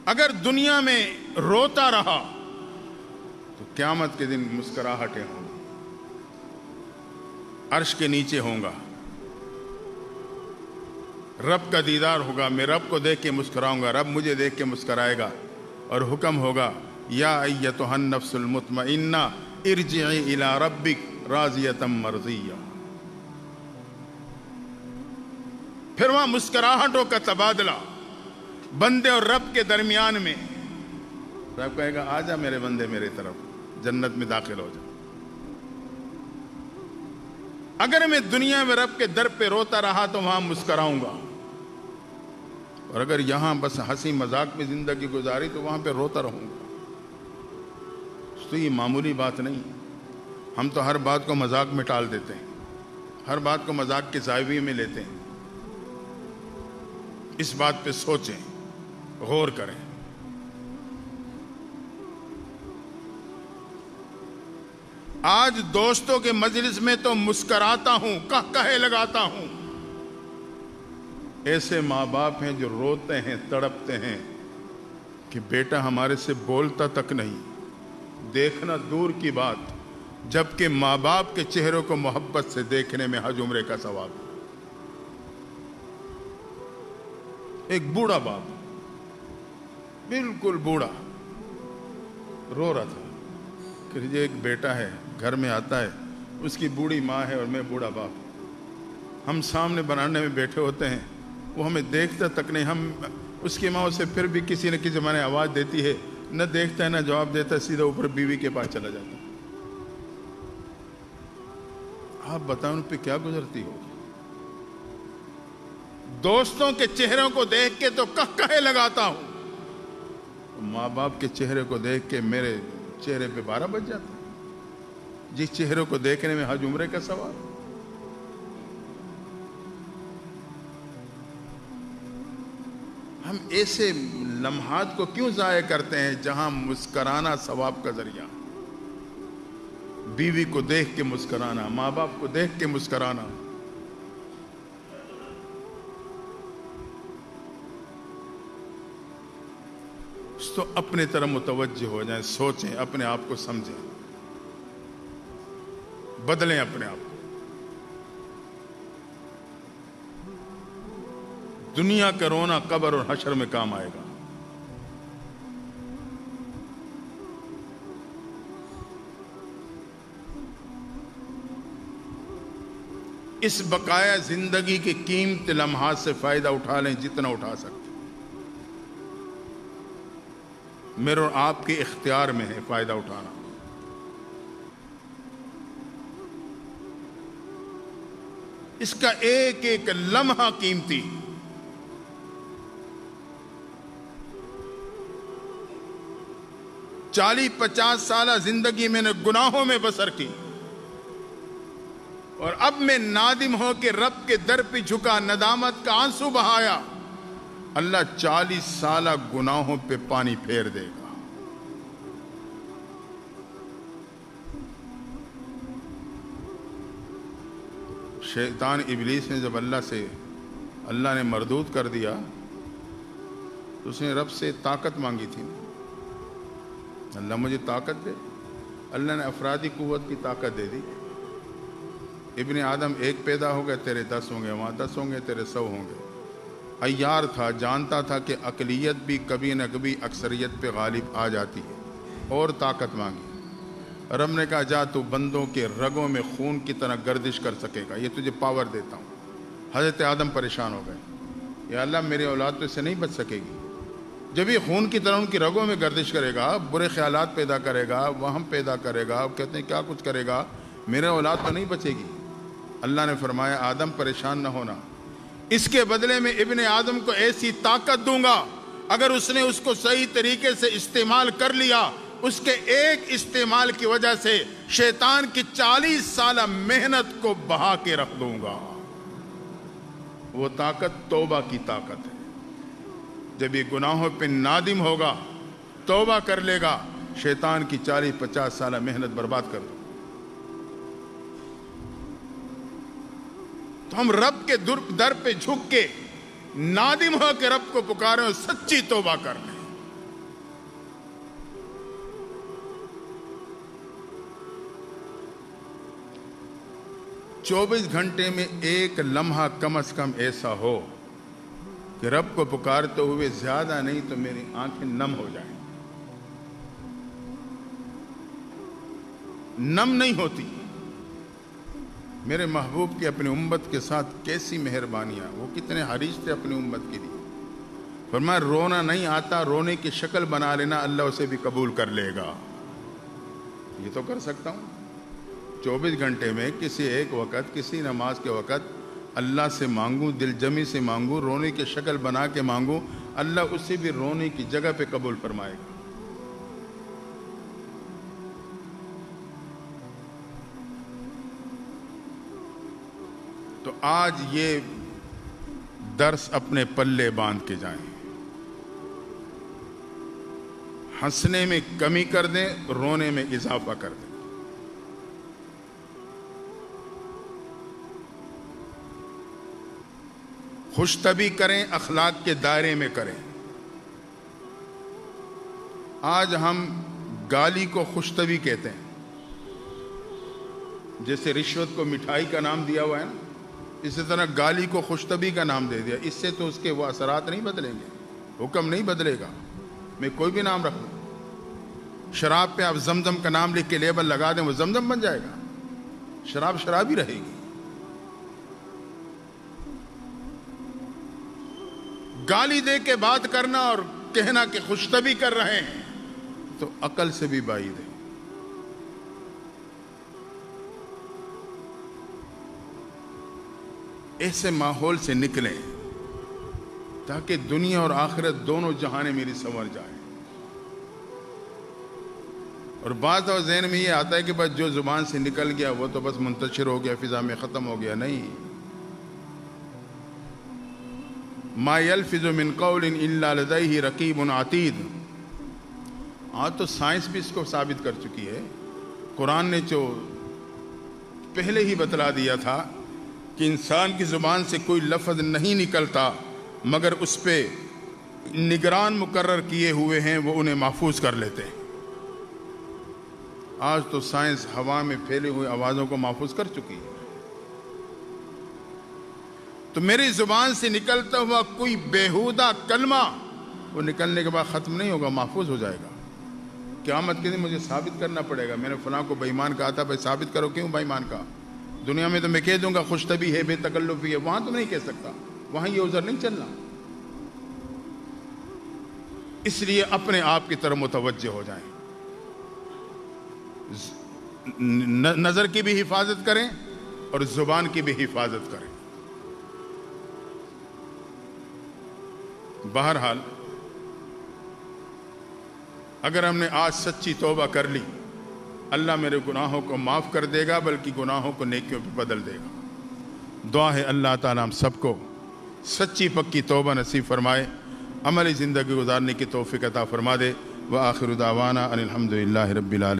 اگر دنیا میں روتا رہا تو قیامت کے دن مسکراہٹیں ہوں گی، عرش کے نیچے ہوں گا، رب کا دیدار ہوگا، میں رب کو دیکھ کے مسکراؤں گا، رب مجھے دیکھ کے مسکرائے گا، اور حکم ہوگا یا ایتھا النفس المطمئنہ ارجعی الی ربک راضیۃ مرضیہ۔ پھر وہاں مسکراہٹوں کا تبادلہ بندے اور رب کے درمیان میں، رب کہے گا آجا میرے بندے میرے طرف، جنت میں داخل ہو جا۔ اگر میں دنیا میں رب کے در پہ روتا رہا تو وہاں مسکراؤں گا، اور اگر یہاں بس ہنسی مذاق میں زندگی گزاری تو وہاں پہ روتا رہوں گا۔ تو یہ معمولی بات نہیں، ہم تو ہر بات کو مذاق میں ٹال دیتے ہیں، ہر بات کو مذاق کے زاویے میں لیتے ہیں۔ اس بات پہ سوچیں، غور کریں۔ آج دوستوں کے مجلس میں تو مسکراتا ہوں، کہے لگاتا ہوں۔ ایسے ماں باپ ہیں جو روتے ہیں، تڑپتے ہیں کہ بیٹا ہمارے سے بولتا تک نہیں، دیکھنا دور کی بات، جبکہ ماں باپ کے چہروں کو محبت سے دیکھنے میں حج عمرے کا ثواب ہے۔ ایک بوڑھا باپ، بالکل بوڑھا، رو رہا تھا کہ یہ ایک بیٹا ہے، گھر میں آتا ہے، اس کی بوڑھی ماں ہے اور میں بوڑھا باپ، ہم سامنے بنانے میں بیٹھے ہوتے ہیں، وہ ہمیں دیکھتا تک نہیں، ہم اس کی ماں اسے پھر بھی کسی نہ کسی زمانے آواز دیتی ہے، نہ دیکھتا ہے نہ جواب دیتا ہے، سیدھا اوپر بیوی کے پاس چلا جاتا ہے۔ آپ بتائیں ان پہ کیا گزرتی ہوگی؟ دوستوں کے چہروں کو دیکھ کے تو کہے لگاتا ہوں، ماں باپ کے چہرے کو دیکھ کے میرے چہرے پہ 12 بج جاتا ہے، جس چہروں کو دیکھنے میں حج عمرے کا ثواب۔ ہم ایسے لمحات کو کیوں ضائع کرتے ہیں جہاں مسکرانا ثواب کا ذریعہ؟ بیوی کو دیکھ کے مسکرانا، ماں باپ کو دیکھ کے مسکرانا۔ تو اپنے طرح متوجہ ہو جائیں، سوچیں، اپنے آپ کو سمجھیں، بدلیں اپنے آپ کو۔ دنیا کا رونا قبر اور حشر میں کام آئے گا۔ اس بقایا زندگی کے قیمتی لمحات سے فائدہ اٹھا لیں جتنا اٹھا سکتے۔ میرے اور آپ کے اختیار میں ہے فائدہ اٹھانا۔ اس کا ایک ایک لمحہ قیمتی۔ 40-50 سالہ زندگی میں نے گناہوں میں بسر کی، اور اب میں نادم ہو کے رب کے در پہ جھکا، ندامت کا آنسو بہایا، اللہ 40 سالہ گناہوں پہ پانی پھیر دے گا۔ شیطان ابلیس نے جب اللہ نے مردود کر دیا تو اس نے رب سے طاقت مانگی تھی، اللہ مجھے طاقت دے۔ اللہ نے افرادی قوت کی طاقت دے دی۔ ابن آدم ایک پیدا ہو گئے، تیرے 10 ہوں گے، وہاں 10 ہوں گے، تیرے 100 ہوں گے۔ عیار تھا، جانتا تھا کہ اقلیت بھی کبھی نہ کبھی اکثریت پہ غالب آ جاتی ہے، اور طاقت مانگی۔ رب نے کہا جا تو بندوں کے رگوں میں خون کی طرح گردش کر سکے گا، یہ تجھے پاور دیتا ہوں۔ حضرت آدم پریشان ہو گئے، یا اللہ میری اولاد تو اس سے نہیں بچ سکے گی، جب یہ خون کی طرح ان کی رگوں میں گردش کرے گا، برے خیالات پیدا کرے گا، وہم پیدا کرے گا، کہتے ہیں کیا کچھ کرے گا، میرے اولاد تو نہیں بچے گی۔ اللہ نے فرمایا آدم پریشان نہ ہونا، اس کے بدلے میں ابن آدم کو ایسی طاقت دوں گا، اگر اس نے اس کو صحیح طریقے سے استعمال کر لیا، اس کے ایک استعمال کی وجہ سے شیطان کی 40 سالہ محنت کو بہا کے رکھ دوں گا۔ وہ طاقت توبہ کی طاقت ہے۔ جب یہ گناہوں پہ نادم ہوگا، توبہ کر لے گا، شیطان کی 40-50 سالہ محنت برباد کر دو۔ تو ہم رب کے در پہ جھک کے نادم ہو کے رب کو پکاریں اور سچی توبہ کر لیں۔ 24 گھنٹے میں ایک لمحہ کم از کم ایسا ہو کہ رب کو پکارتے ہوئے زیادہ نہیں تو میری آنکھیں نم ہو جائیں. نم نہیں ہوتی. میرے محبوب کی اپنی امت کے ساتھ کیسی مہربانیاں، وہ کتنے حریص تھے اپنی امت کے لیے. فرمایا رونا نہیں آتا، رونے کی شکل بنا لینا، اللہ اسے بھی قبول کر لے گا. یہ تو کر سکتا ہوں. 24 گھنٹے میں کسی ایک وقت، کسی نماز کے وقت اللہ سے مانگوں، دل جمی سے مانگوں، رونے کی شکل بنا کے مانگوں، اللہ اسے بھی رونے کی جگہ پہ قبول فرمائے گا. تو آج یہ درس اپنے پلے باندھ کے جائیں. ہنسنے میں کمی کر دیں، رونے میں اضافہ کر دیں. خوش طبعی کریں، اخلاق کے دائرے میں کریں. آج ہم گالی کو خوش طبعی کہتے ہیں. جیسے رشوت کو مٹھائی کا نام دیا ہوا ہے نا، اسی طرح گالی کو خوش طبعی کا نام دے دیا. اس سے تو اس کے وہ اثرات نہیں بدلیں گے، حکم نہیں بدلے گا. میں کوئی بھی نام رکھ لوں. شراب پہ آپ زمزم کا نام لکھ کے لیبل لگا دیں، وہ زمزم بن جائے گا. شراب شراب ہی رہے گی. گالی دے کے بات کرنا اور کہنا کہ خوش طبعی کر رہے ہیں تو عقل سے بھی بعید ہے. ایسے ماحول سے نکلیں تاکہ دنیا اور آخرت دونوں جہانیں میری سنور جائیں. اور بات اور ذہن میں یہ آتا ہے کہ بس جو زبان سے نکل گیا وہ تو بس منتشر ہو گیا، فضا میں ختم ہو گیا. نہیں. ما یلفظ من قول الا لدیہ رقیب عتید. آج تو سائنس بھی اس کو ثابت کر چکی ہے. قرآن نے جو پہلے ہی بتلا دیا تھا کہ انسان کی زبان سے کوئی لفظ نہیں نکلتا مگر اس پہ نگران مقرر کیے ہوئے ہیں، وہ انہیں محفوظ کر لیتے ہیں. آج تو سائنس ہوا میں پھیلی ہوئی آوازوں کو محفوظ کر چکی ہے. تو میری زبان سے نکلتا ہوا کوئی بیہودہ کلمہ وہ نکلنے کے بعد ختم نہیں ہوگا، محفوظ ہو جائے گا. قیامت کے دن مجھے ثابت کرنا پڑے گا. میں نے فلاں کو بے ایمان کہا تھا، بھائی ثابت کرو کیوں بے ایمان کہا. دنیا میں تو میں کہہ دوں گا خوش طبعی ہے، بے تکلفی ہے. وہاں تو نہیں کہہ سکتا، وہاں یہ عذر نہیں چلنا. اس لیے اپنے آپ کی طرف متوجہ ہو جائیں. نظر کی بھی حفاظت کریں اور زبان کی بھی حفاظت کریں. بہرحال اگر ہم نے آج سچی توبہ کر لی، اللہ میرے گناہوں کو معاف کر دے گا، بلکہ گناہوں کو نیکیوں پہ بدل دے گا. دعا ہے اللہ تعالیٰ ہم سب کو سچی پکی توبہ نصیب فرمائے، عملی زندگی گزارنے کی توفیق عطا فرما دے. وآخر دعوانا ان الحمد للہ رب العالمین.